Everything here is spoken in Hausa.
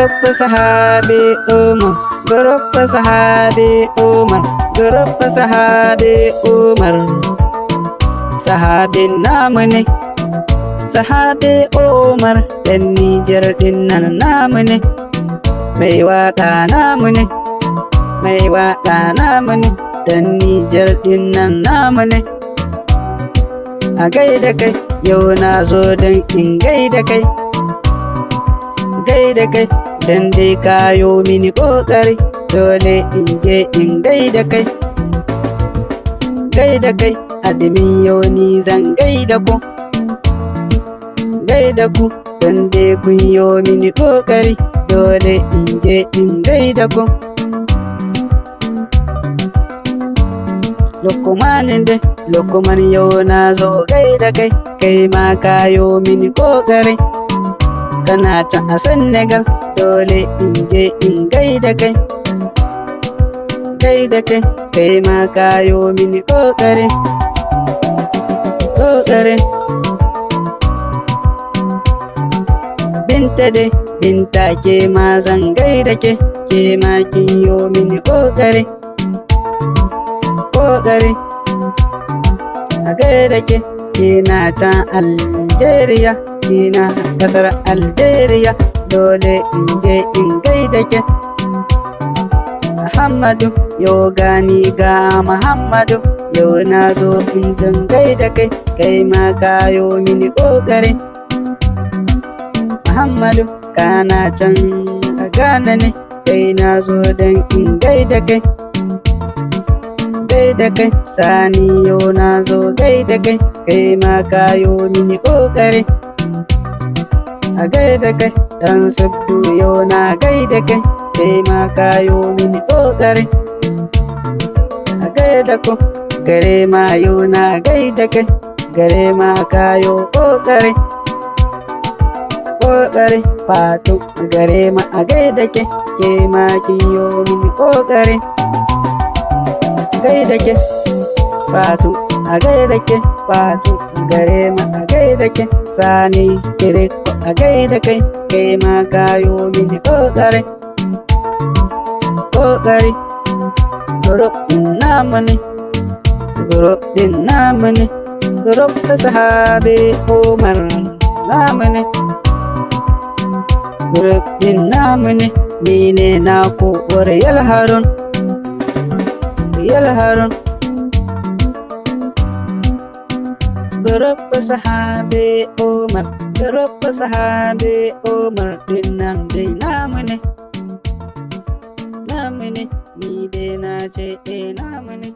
Grup sahabe Umar, grup sahabe Umar, grup sahabe Umar. Sahabin namu ne, sahabe Umar, ɗan Nijar dinnan namu ne. Mai waƙa namu ne, mai waƙa namu ne, ɗan Nijar dinnan namu ne. A gaida kai, yau na zo don in gaida kai, gaida kai, don dai kayo mini ƙoƙari, dole in je in gaida kai, gaida kai, admin yau ni zan gaida ku, gaida ku, don dai kun yo mini ƙoƙari, dole in je in gaida ku. Lokumanin dai, Lokuman yau na zo gaida kai, kai ma kayo mini ƙoƙari. Kana can a Senegal, dole in je in gaida kai, gaida kai, kai ma kayo mini ƙoƙari, ƙoƙari. Binta dai, Binta ke ma zan gaida ke ma kin yo mini ƙoƙari, ƙoƙari. A gaida ke, kina can Algeria, kina ƙasar Algeria, dole in je in gaida ke. Muhammadu, yau gani ga Muhammadu, yau na zo in zan gaida kai, kai ma kayo mini ƙoƙari. Muhammadu, kana can a Ghana ne, kai na zo don in gaida kai, gaida kai. Sani, yau na zo gaida kai, kai ma kayo mini ƙoƙari. A gaida kai, ɗan Sabtu yau na gaida kai, kai ma kayo mini ƙoƙari. A gaida ku, gare ma yau na gaida kai, gare ma kayo ƙoƙari, ƙoƙari. Fatu, gare ma a gaida ke ma kiyo mini ƙoƙari, gaida ke. Fatu, a gaida ke, Fatu, gare ma a gaida ke. Sani, Kiriko, a gaida kai, kai ma kayo mini ƙoƙari, ƙoƙari. Grup ɗin namu ne, grup ɗin namu ne, grup ta sahabe Umar namu ne, grup ɗin namu ne. Ni ne naku Wariyal Harun, Wariyal Harun. Grup sahabe Umar, grup sahabe Umar dinnan dai namu ne, namu ne. Ni dai na ce namu ne.